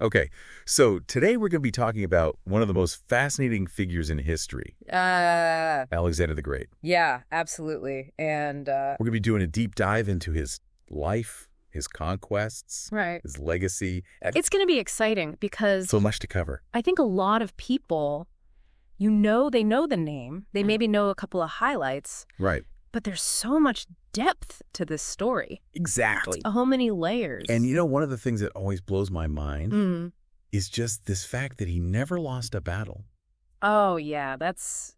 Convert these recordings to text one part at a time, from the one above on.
Okay, so today we're going to be talking about one of the most fascinating figures in history, Alexander the Great. Yeah, absolutely. And, We're going to be doing a deep dive into his life, his conquests, right. his legacy, and It's going to be exciting because so much to cover. I think a lot of people, they know the name, they maybe know a couple of highlights, Right. but there's so much depth to this story. Exactly. So many layers. And you know, one of the things that always blows my mind Mm. is just this fact that he never lost a battle. Oh, yeah, that's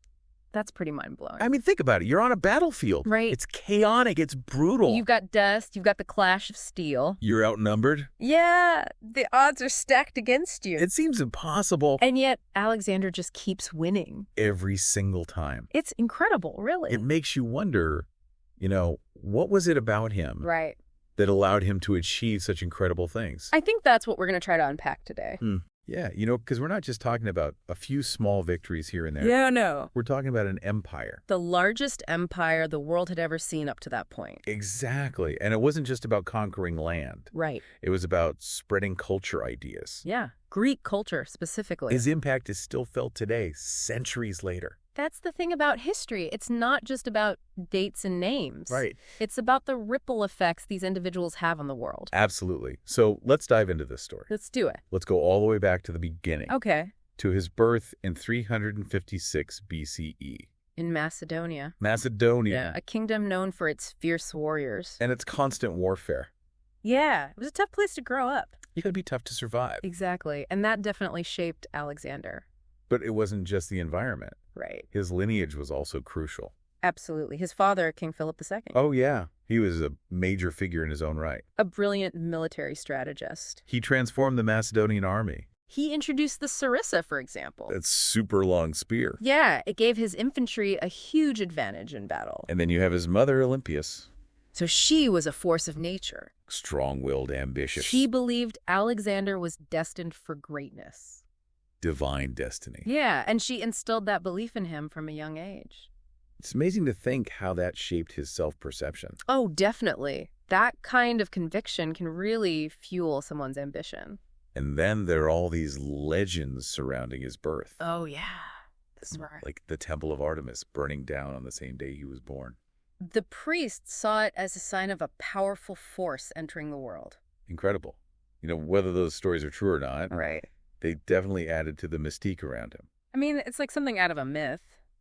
pretty mind-blowing. I mean, think about it. You're on a battlefield. Right. It's chaotic. It's brutal. You've got dust, you've got the clash of steel. You're outnumbered. Yeah, the odds are stacked against you. It seems impossible And yet, Alexander just keeps winning. every single time. It's incredible, really. It makes you wonder, what was it about him Right. that allowed him to achieve such incredible things? I think that's what we're going to try to unpack today. Yeah, because we're not just talking about a few small victories here and there. Yeah, no. We're talking about an empire. The largest empire the world had ever seen up to that point. Exactly. And it wasn't just about conquering land. Right. It was about spreading culture ideas. Yeah. Greek culture, specifically. His impact is still felt today, centuries later. That's the thing about history. It's not just about dates and names. Right. It's about the ripple effects these individuals have on the world. Absolutely. So let's dive into this story. Let's do it. Let's go all the way back to the beginning. Okay. To his birth in 356 BCE. In Macedonia. Macedonia. A kingdom known for its fierce warriors. And its constant warfare. Yeah. It was a tough place to grow up. You gotta be tough to survive. Exactly. And that definitely shaped Alexander. But it wasn't just the environment. Right. His lineage was also crucial. Absolutely. His father, King Philip II. Oh, yeah. He was a major figure in his own right. A brilliant military strategist. He transformed the Macedonian army. He introduced the sarissa, for example. That super long spear. Yeah, it gave his infantry a huge advantage in battle. And then you have his mother, Olympias. So she was a force of nature. Strong-willed, ambitious. She believed Alexander was destined for greatness. Divine destiny. Yeah, and she instilled that belief in him from a young age. It's amazing to think how that shaped his self-perception. Oh, definitely. That kind of conviction can really fuel someone's ambition. And then there are all these legends surrounding his birth. Oh, yeah. That's right. Like the Temple of Artemis burning down on the same day he was born. The priests saw it as a sign of a powerful force entering the world. Incredible. Whether those stories are true or not, Right. they definitely added to the mystique around him. I mean, it's like something out of a myth.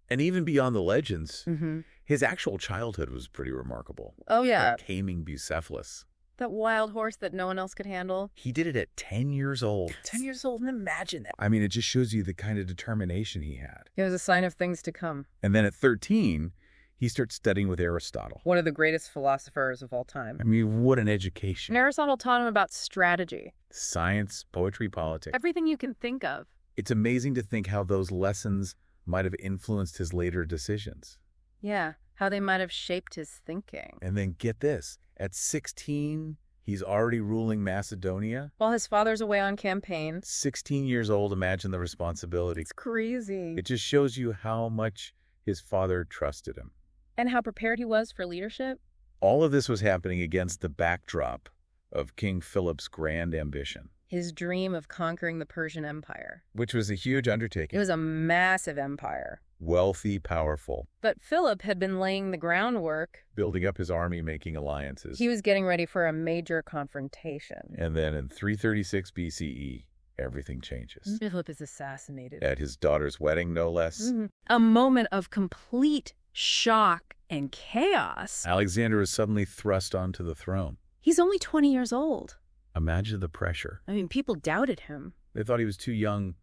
And even beyond the legends, Mm-hmm. his actual childhood was pretty remarkable. Oh, yeah. Like taming Bucephalus. That wild horse that no one else could handle. He did it at 10 years old. 10 years old, and imagine that. I mean, it just shows you the kind of determination he had. It was a sign of things to come. And then at 13, he starts studying with Aristotle. One of the greatest philosophers of all time. I mean, what an education. And Aristotle taught him about strategy. Science, poetry, politics. Everything you can think of. It's amazing to think how those lessons might have influenced his later decisions. Yeah, how they might have shaped his thinking. And then get this, at 16, he's already ruling Macedonia. While his father's away on campaign. 16 years old, imagine the responsibility. It's crazy. It just shows you how much his father trusted him. And how prepared he was for leadership. All of this was happening against the backdrop of King Philip's grand ambition. His dream of conquering the Persian Empire. Which was a huge undertaking. It was a massive empire. Wealthy, powerful. But Philip had been laying the groundwork. Building up his army, making alliances. He was getting ready for a major confrontation. And then in 336 BCE, everything changes. Philip is assassinated. At his daughter's wedding, no less. Mm-hmm. A moment of complete shock and chaos. Alexander is suddenly thrust onto the throne. He's only 20 years old. Imagine the pressure. I mean, people doubted him. They thought he was too young,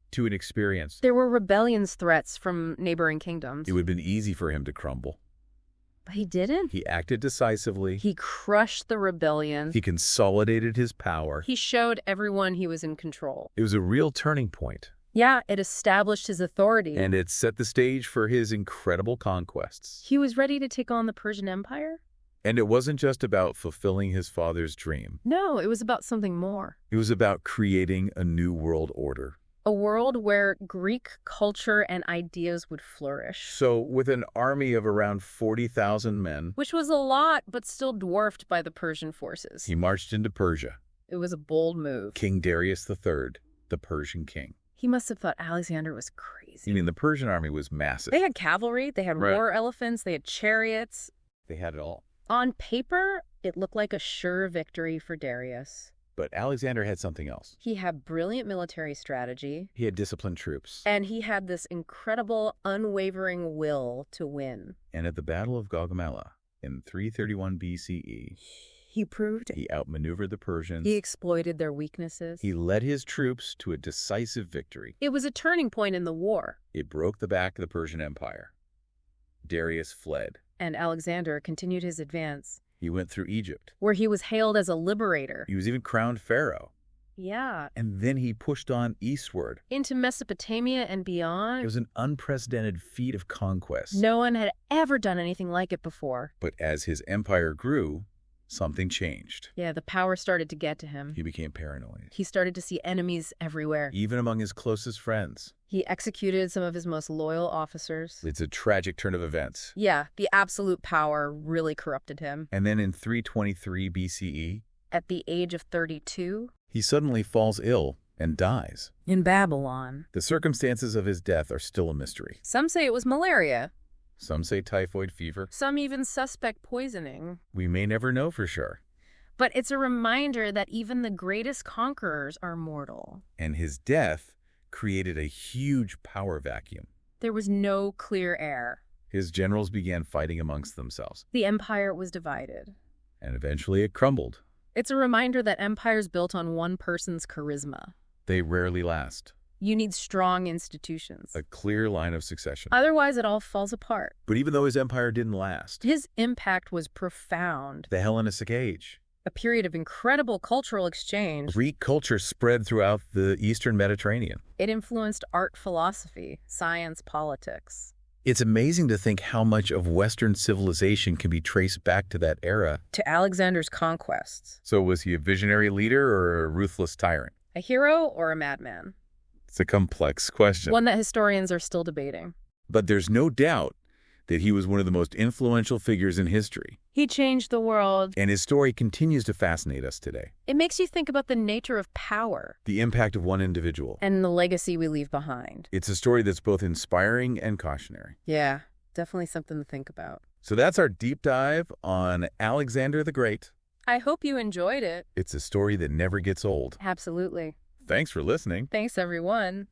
too inexperienced. There were rebellions threats from neighboring kingdoms. It would have been easy for him to crumble. But he didn't. He acted decisively. He crushed the rebellions. He consolidated his power. He showed everyone he was in control. It was a real turning point. Yeah, it established his authority. And it set the stage for his incredible conquests. He was ready to take on the Persian Empire? And it wasn't just about fulfilling his father's dream. No, it was about something more. It was about creating a new world order. A world where Greek culture and ideas would flourish. So with an army of around 40,000 men, Which was a lot, but still dwarfed by the Persian forces. he marched into Persia. It was a bold move. King Darius III, the Persian king. He must have thought Alexander was crazy. You mean the Persian army was massive? They had cavalry, they had war elephants, they had chariots. They had it all. On paper, it looked like a sure victory for Darius. But Alexander had something else. He had brilliant military strategy. He had disciplined troops. And he had this incredible, unwavering will to win. And at the Battle of Gaugamela in 331 BCE, he proved it. He outmaneuvered the Persians. He exploited their weaknesses. He led his troops to a decisive victory. It was a turning point in the war. It broke the back of the Persian Empire. Darius fled. And Alexander continued his advance. He went through Egypt, where he was hailed as a liberator. He was even crowned pharaoh. Yeah. And then he pushed on eastward. Into Mesopotamia and beyond. It was an unprecedented feat of conquest. No one had ever done anything like it before. But as his empire grew, something changed. Yeah, the power started to get to him. He became paranoid. He started to see enemies everywhere. Even among his closest friends. He executed some of his most loyal officers. It's a tragic turn of events. Yeah, the absolute power really corrupted him. And then in 323 BCE, at the age of 32, he suddenly falls ill and dies. In Babylon. The circumstances of his death are still a mystery. Some say it was malaria. Some say typhoid fever. Some even suspect poisoning. We may never know for sure. But it's a reminder that even the greatest conquerors are mortal. And his death created a huge power vacuum. There was no clear heir. His generals began fighting amongst themselves. The empire was divided. And eventually it crumbled. It's a reminder that empires built on one person's charisma. They rarely last. You need strong institutions. A clear line of succession. Otherwise, it all falls apart. But even though his empire didn't last, his impact was profound. The Hellenistic Age. A period of incredible cultural exchange. Greek culture spread throughout the Eastern Mediterranean. It influenced art, philosophy, science, politics. It's amazing to think how much of Western civilization can be traced back to that era. To Alexander's conquests. So was he a visionary leader or a ruthless tyrant? A hero or a madman? It's a complex question. One that historians are still debating. But there's no doubt that he was one of the most influential figures in history. He changed the world. And his story continues to fascinate us today. It makes you think about the nature of power. The impact of one individual. And the legacy we leave behind. It's a story that's both inspiring and cautionary. Yeah, definitely something to think about. So that's our deep dive on Alexander the Great. I hope you enjoyed it. It's a story that never gets old. Absolutely. Thanks for listening. Thanks, everyone.